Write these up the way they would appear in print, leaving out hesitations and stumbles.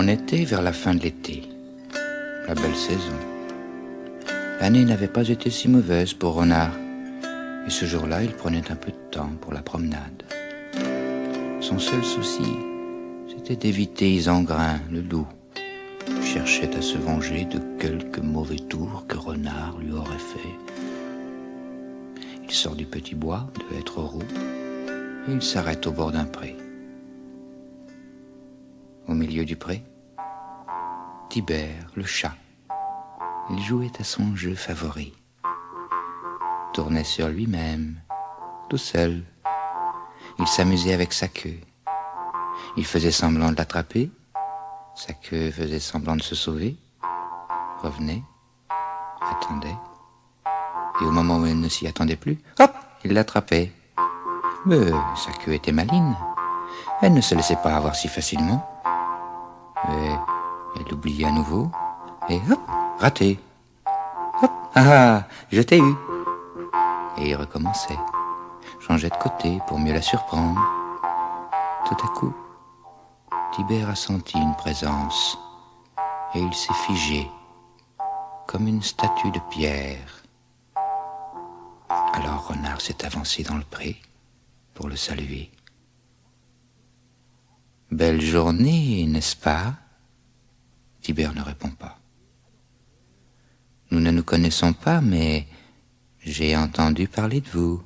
On était vers la fin de l'été, la belle saison. L'année n'avait pas été si mauvaise pour Renard, et ce jour-là, il prenait un peu de temps pour la promenade. Son seul souci, c'était d'éviter Isengrin, le loup, qui cherchait à se venger de quelques mauvais tours que Renard lui aurait fait. Il sort du petit bois de Hêtres-Roux et il s'arrête au bord d'un pré. Au milieu du pré, Tibère, le chat, il jouait à son jeu favori. Tournait sur lui-même, tout seul. Il s'amusait avec sa queue. Il faisait semblant de l'attraper. Sa queue faisait semblant de se sauver. Revenait, attendait. Et au moment où elle ne s'y attendait plus, hop, il l'attrapait. Mais sa queue était maligne. Elle ne se laissait pas avoir si facilement. Et elle l'oubliait à nouveau. Et hop, raté. Hop, ah, je t'ai eu. Et il recommençait. Changeait de côté pour mieux la surprendre. Tout à coup, Tibère a senti une présence. Et il s'est figé, comme une statue de pierre. Alors Renard s'est avancé dans le pré pour le saluer. Belle journée, n'est-ce pas? Tibère ne répond pas. Nous ne nous connaissons pas, mais j'ai entendu parler de vous.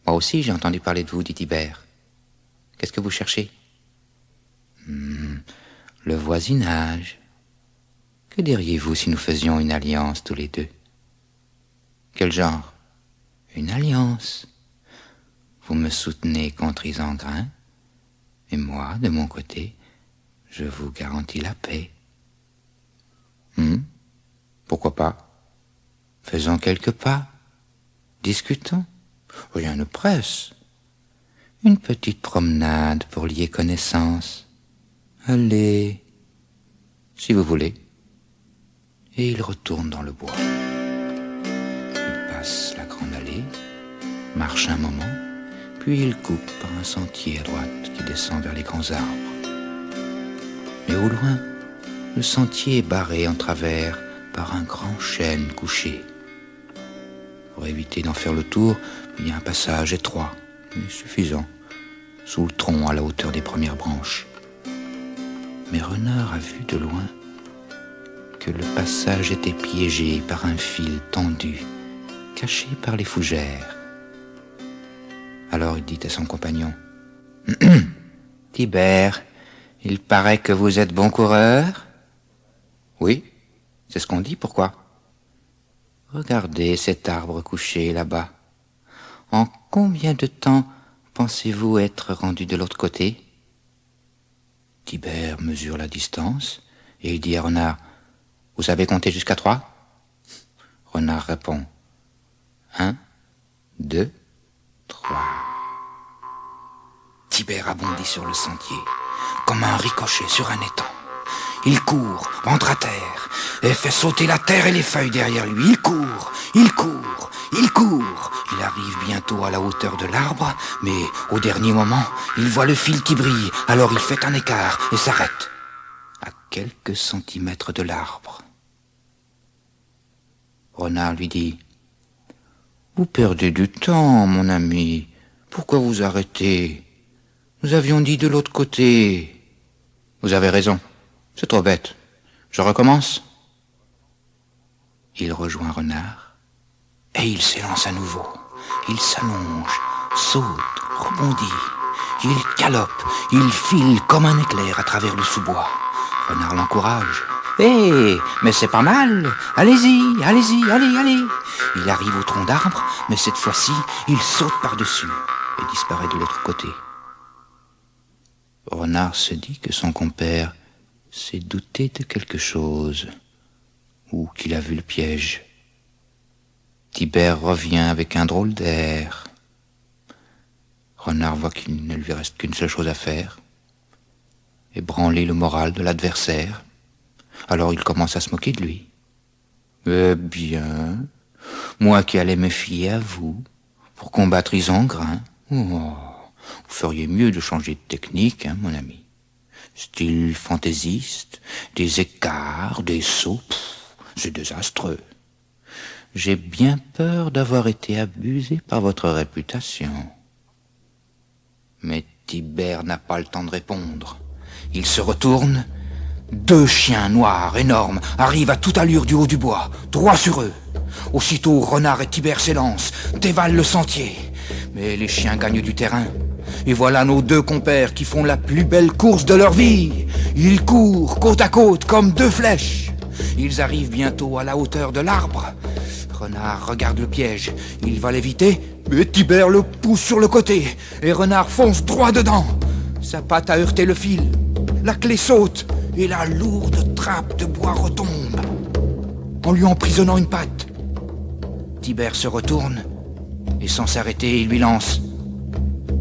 Moi aussi j'ai entendu parler de vous, dit Tibère. Qu'est-ce que vous cherchez? Le voisinage. Que diriez-vous si nous faisions une alliance tous les deux? Quel genre? Une alliance. Vous me soutenez contre Isengrin, et moi, de mon côté, je vous garantis la paix. Pourquoi pas? Faisons quelques pas. Discutons. Rien ne presse. Une petite promenade pour lier connaissance. Allez, si vous voulez. Et il retourne dans le bois. Il passe la grande allée, marche un moment, puis il coupe par un sentier à droite qui descend vers les grands arbres. Mais au loin, le sentier est barré en travers par un grand chêne couché. Pour éviter d'en faire le tour, il y a un passage étroit, mais suffisant, sous le tronc à la hauteur des premières branches. Mais Renard a vu de loin que le passage était piégé par un fil tendu, caché par les fougères. Alors il dit à son compagnon, « Tibère, il paraît que vous êtes bon coureur ?»« Oui, c'est ce qu'on dit, pourquoi ?»« Regardez cet arbre couché là-bas. En combien de temps pensez-vous être rendu de l'autre côté ?» Tibère mesure la distance et il dit à Renard, « Vous savez compter jusqu'à 3 ?» Renard répond, « 1, 2, 3. » Tibère a bondi sur le sentier, comme un ricochet sur un étang. Il court, ventre à terre, et fait sauter la terre et les feuilles derrière lui. Il court, il court, il court. Il arrive bientôt à la hauteur de l'arbre, mais au dernier moment, il voit le fil qui brille. Alors il fait un écart et s'arrête, à quelques centimètres de l'arbre. Renard lui dit, « Vous perdez du temps, mon ami. Pourquoi vous arrêtez? Nous avions dit de l'autre côté. » Vous avez raison. C'est trop bête. Je recommence. Il rejoint Renard et il s'élance à nouveau. Il s'allonge, saute, rebondit. Il galope, il file comme un éclair à travers le sous-bois. Renard l'encourage. « Hé, mais c'est pas mal. Allez-y, allez-y, allez, allez. » Il arrive au tronc d'arbre, mais cette fois-ci, il saute par-dessus et disparaît de l'autre côté. Renard se dit que son compère s'est douté de quelque chose, ou qu'il a vu le piège. Tibère revient avec un drôle d'air. Renard voit qu'il ne lui reste qu'une seule chose à faire, ébranler le moral de l'adversaire. Alors il commence à se moquer de lui. « Eh bien, moi qui allais me fier à vous pour combattre Isengrin, vous feriez mieux de changer de technique, hein, mon ami. Style fantaisiste, des écarts, des sauts, c'est désastreux. J'ai bien peur d'avoir été abusé par votre réputation. Mais Tibère n'a pas le temps de répondre. Il se retourne. 2 chiens noirs énormes arrivent à toute allure du haut du bois, droit sur eux. Aussitôt, Renard et Tibère s'élancent, dévalent le sentier. Mais les chiens gagnent du terrain. Et voilà nos 2 compères qui font la plus belle course de leur vie. Ils courent côte à côte comme 2 flèches. Ils arrivent bientôt à la hauteur de l'arbre. Renard regarde le piège. Il va l'éviter, mais Tibère le pousse sur le côté. Et Renard fonce droit dedans. Sa patte a heurté le fil. La clé saute. Et la lourde trappe de bois retombe, en lui emprisonnant une patte. Tibère se retourne, et sans s'arrêter, il lui lance: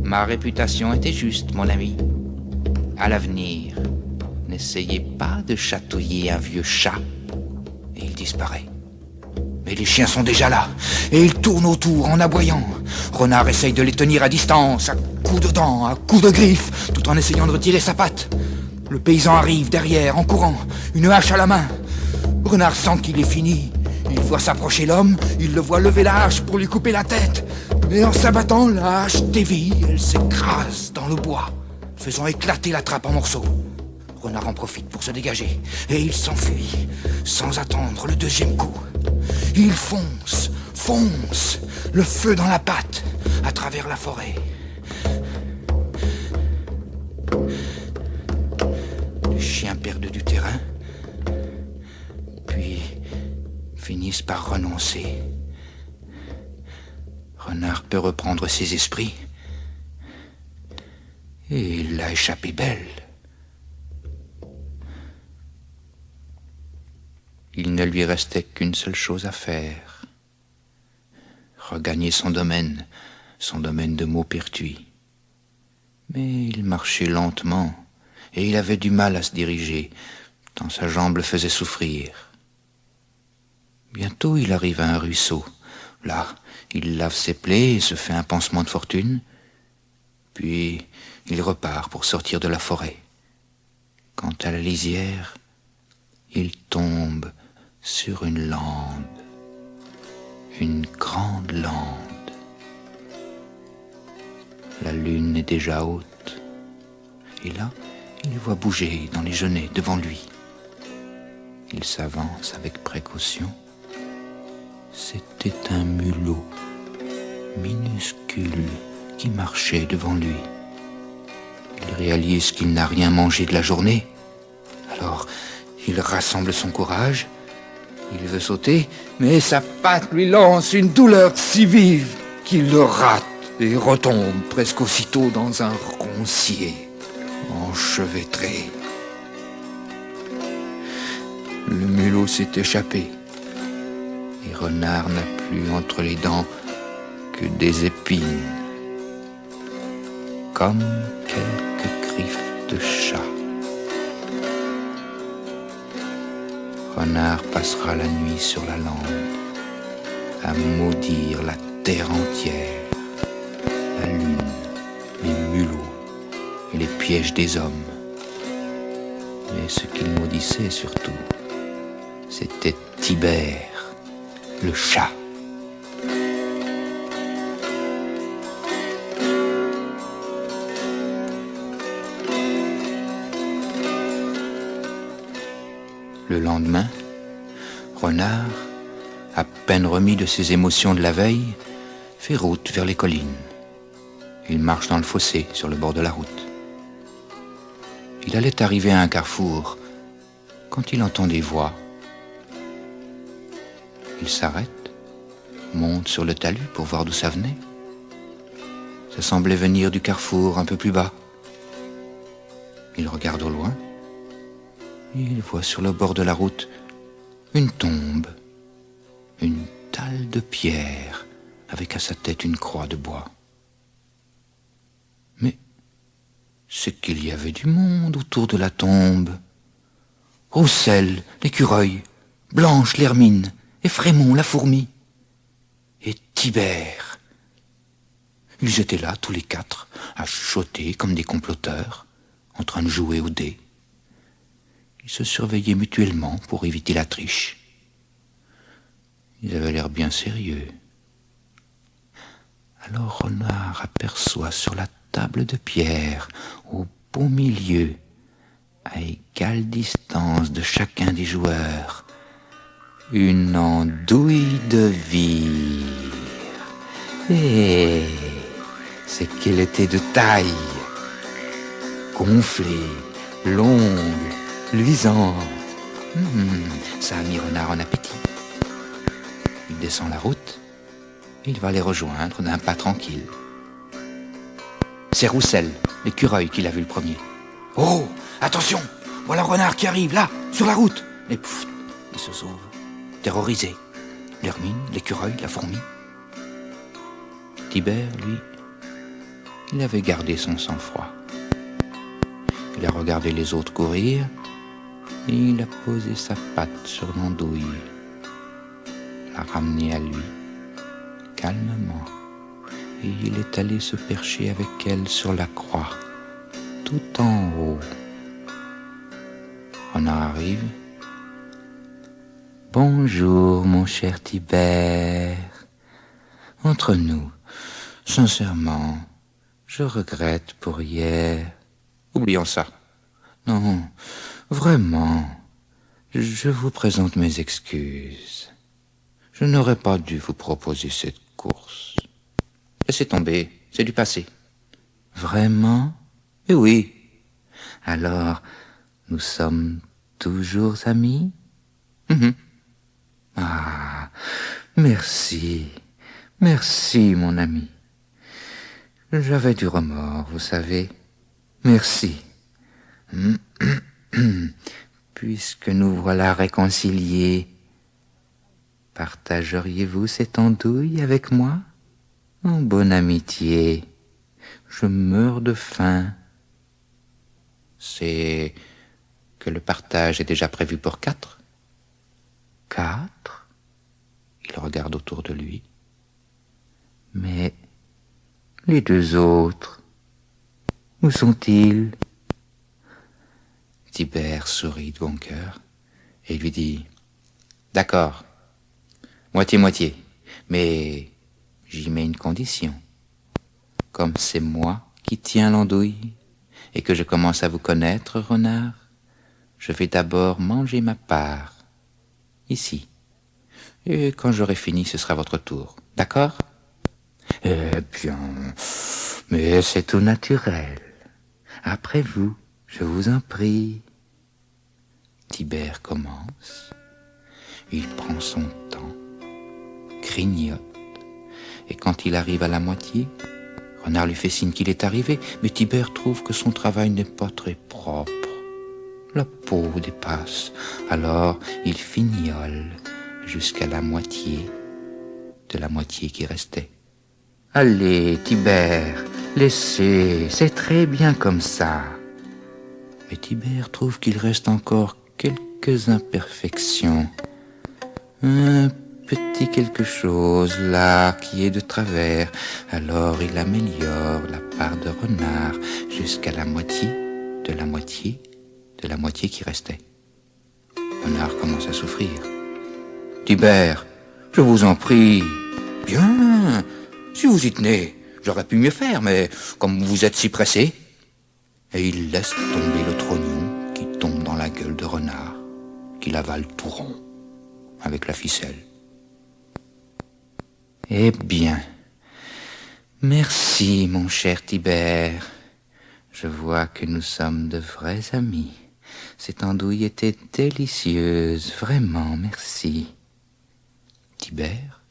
Ma réputation était juste, mon ami. À l'avenir, n'essayez pas de chatouiller un vieux chat. Et il disparaît. Mais les chiens sont déjà là, et ils tournent autour en aboyant. Renard essaye de les tenir à distance, à coups de dents, à coups de griffes, tout en essayant de retirer sa patte. Le paysan arrive derrière, en courant, une hache à la main. Renard sent qu'il est fini. Il voit s'approcher l'homme, il le voit lever la hache pour lui couper la tête. Mais en s'abattant, la hache dévie, elle s'écrase dans le bois, faisant éclater la trappe en morceaux. Renard en profite pour se dégager, et il s'enfuit, sans attendre le 2e coup. Il fonce, le feu dans la patte, à travers la forêt. Les chiens perdent du terrain, puis finissent par renoncer. Renard peut reprendre ses esprits, et il l'a échappé belle. Il ne lui restait qu'une seule chose à faire: regagner son domaine de Maupertuis. Mais il marchait lentement, et il avait du mal à se diriger, tant sa jambe le faisait souffrir. Bientôt il arrive à un ruisseau. Là, il lave ses plaies et se fait un pansement de fortune. Puis il repart pour sortir de la forêt. Quant à la lisière, il tombe sur une lande, une grande lande. La lune est déjà haute, et là, il voit bouger dans les genêts devant lui. Il s'avance avec précaution. C'était un mulot minuscule qui marchait devant lui. Il réalise qu'il n'a rien mangé de la journée. Alors, il rassemble son courage. Il veut sauter, mais sa patte lui lance une douleur si vive qu'il le rate et retombe presque aussitôt dans un roncier enchevêtré. Le mulot s'est échappé, et Renard n'a plus entre les dents que des épines, comme quelques griffes de chat. Renard passera la nuit sur la lande, à maudire la terre entière, la lune, les mulots et les pièges des hommes. Mais ce qu'il maudissait surtout, c'était Tibère, le chat. Le lendemain, Renard, à peine remis de ses émotions de la veille, fait route vers les collines. Il marche dans le fossé, sur le bord de la route. Il allait arriver à un carrefour, quand il entend des voix. Il s'arrête, monte sur le talus pour voir d'où ça venait. Ça semblait venir du carrefour un peu plus bas. Il regarde au loin. Il voit sur le bord de la route une tombe, une dalle de pierre, avec à sa tête une croix de bois. Mais c'est qu'il y avait du monde autour de la tombe. Roussel, l'écureuil, Blanche, l'hermine, et Frémont, la fourmi, et Tibère. Ils étaient là, tous les 4, à chuchoter comme des comploteurs, en train de jouer au dé. Ils se surveillaient mutuellement pour éviter la triche. Ils avaient l'air bien sérieux. Alors Renard aperçoit sur la table de pierre, au beau milieu, à égale distance de chacun des joueurs, une andouille de vire. Et c'est qu'elle était de taille, gonflée, longue, luisante. Ça a mis Renard en appétit. Il descend la route. Il va les rejoindre d'un pas tranquille. C'est Roussel, l'écureuil, qui l'a vu le premier. « Oh, attention, voilà Renard qui arrive, là, sur la route !» Et pouf, il se sauve, terrorisé. L'hermine, l'écureuil, la fourmi. Tibère, lui, il avait gardé son sang-froid. Il a regardé les autres courir et il a posé sa patte sur l'andouille, l'a ramenée à lui. Calmement, et il est allé se percher avec elle sur la croix, tout en haut. Renard arrive. « Bonjour, mon cher Tibère. Entre nous, sincèrement, je regrette pour hier. » « Oublions ça. Non, vraiment, je vous présente mes excuses. Je n'aurais pas dû vous proposer cette course. Laissez tomber, c'est du passé. » « Vraiment ? Eh oui. Alors, nous sommes toujours amis ? Ah, merci, merci mon ami. J'avais du remords, vous savez. Merci. Puisque nous voilà réconciliés, partageriez-vous cette andouille avec moi ? En bonne amitié, je meurs de faim. C'est que le partage est déjà prévu pour 4 ? 4 ? Il regarde autour de lui. Mais les 2 autres, où sont-ils ? Tibère sourit de bon cœur et lui dit « D'accord, moitié-moitié, mais j'y mets une condition. Comme c'est moi qui tiens l'andouille et que je commence à vous connaître, Renard, je vais d'abord manger ma part, ici. Et quand j'aurai fini, ce sera votre tour. D'accord ? » « Eh bien, mais c'est tout naturel. Après vous, je vous en prie. » Tibère commence. Il prend son temps, grignote, et quand il arrive à la moitié, Renard lui fait signe qu'il est arrivé, mais Tibère trouve que son travail n'est pas très propre. La peau dépasse, alors il fignole jusqu'à la moitié de la moitié qui restait. « Allez, Tibère, laissez, c'est très bien comme ça. » Mais Tibère trouve qu'il reste encore quelques imperfections. Un petit quelque chose là qui est de travers. Alors il améliore la part de Renard jusqu'à la moitié de la moitié de la moitié qui restait. Renard commence à souffrir. « Tibère, je vous en prie. »« Bien, si vous y tenez, j'aurais pu mieux faire, mais comme vous êtes si pressé. » Et il laisse tomber le trognon qui tombe dans la gueule de Renard, qui l'avale tout rond, avec la ficelle. « Eh bien, merci mon cher Tibère. Je vois que nous sommes de vrais amis. Cette andouille était délicieuse, vraiment, merci. » Tibère,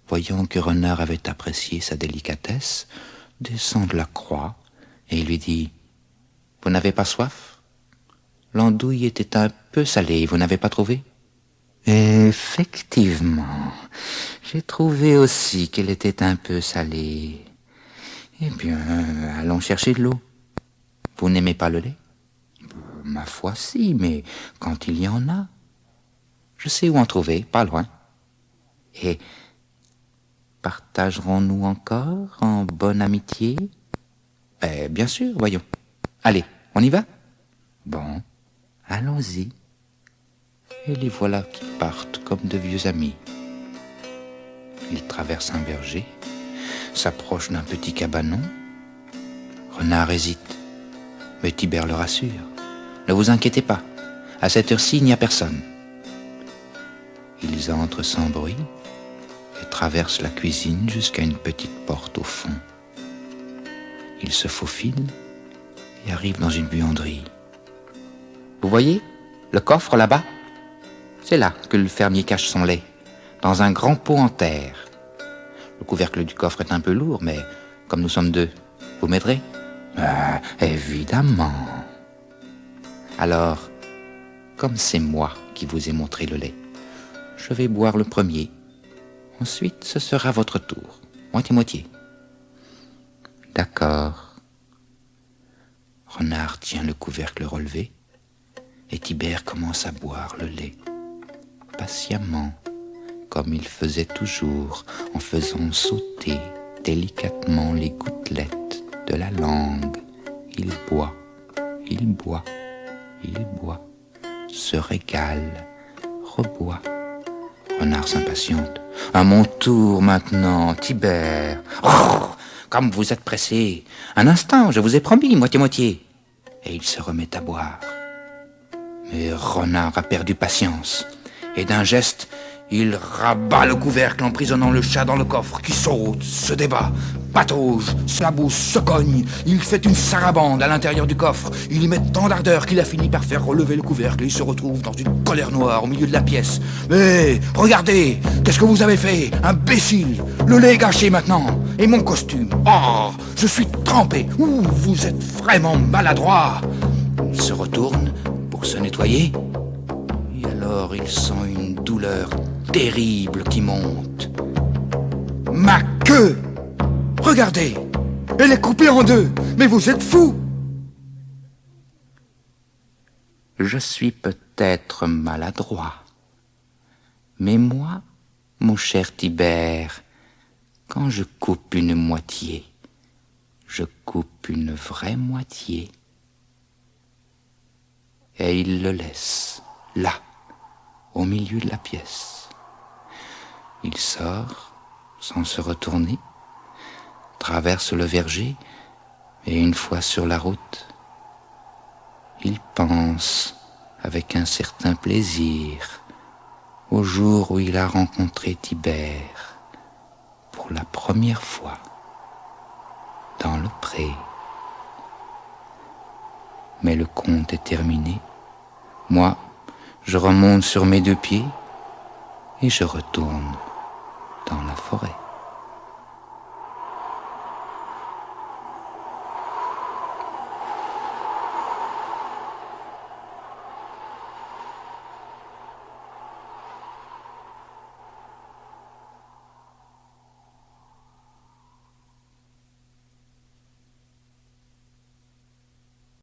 voyant que Renard avait apprécié sa délicatesse, descend de la croix et lui dit « Vous n'avez pas soif ? L'andouille était un peu salée, vous n'avez pas trouvé ? » « Effectivement, j'ai trouvé aussi qu'elle était un peu salée. Eh bien, allons chercher de l'eau. Vous n'aimez pas le lait ? Ma foi, si, mais quand il y en a. Je sais où en trouver, pas loin. Et partagerons-nous encore en bonne amitié ? Bien sûr, voyons. Allez, on On y va? Bon, allons-y. Et les voilà qui partent comme de vieux amis. Ils traversent un verger, s'approchent d'un petit cabanon. Renard hésite, mais Tibère le rassure. Ne vous inquiétez pas, à cette heure-ci, il n'y a personne. Ils entrent sans bruit et traversent la cuisine jusqu'à une petite porte au fond. Ils se faufilent et arrivent dans une buanderie. Vous voyez, le coffre là-bas? C'est là que le fermier cache son lait, dans un grand pot en terre. Le couvercle du coffre est un peu lourd, mais comme nous sommes deux, vous m'aiderez? Évidemment. Alors, comme c'est moi qui vous ai montré le lait, je vais boire le premier. Ensuite, ce sera votre tour. Moitié-moitié. D'accord. Renard tient le couvercle relevé et Tibère commence à boire le lait. Patiemment, comme il faisait toujours, en faisant sauter délicatement les gouttelettes de la langue. Il boit, il boit, il boit, se régale, reboit. Renard s'impatiente. À mon tour maintenant, Tibère. Oh, comme vous êtes pressé. Un instant, je vous ai promis, moitié-moitié. Et il se remet à boire. Mais Renard a perdu patience. Et d'un geste, il rabat le couvercle, emprisonnant le chat dans le coffre, qui saute, se débat, patauge, s'abousse, se cogne. Il fait une sarabande à l'intérieur du coffre. Il y met tant d'ardeur qu'il a fini par faire relever le couvercle et il se retrouve dans une colère noire au milieu de la pièce. Mais regardez, qu'est-ce que vous avez fait, imbécile? Le lait est gâché maintenant, et mon costume. Oh, je suis trempé. Ouh, vous êtes vraiment maladroit. Il se retourne pour se nettoyer. Et alors il sent une douleur terrible qui monte. Ma queue! Regardez! Elle est coupée en deux! Mais vous êtes fou! Je suis peut-être maladroit. Mais moi, mon cher Tibère, quand je coupe une moitié, je coupe une vraie moitié. Et il le laisse, là, au milieu de la pièce. Il sort, sans se retourner, traverse le verger, et une fois sur la route, il pense, avec un certain plaisir, au jour où il a rencontré Tibère, pour la première fois, dans le pré. Mais le conte est terminé. Moi, je remonte sur mes deux pieds et je retourne dans la forêt.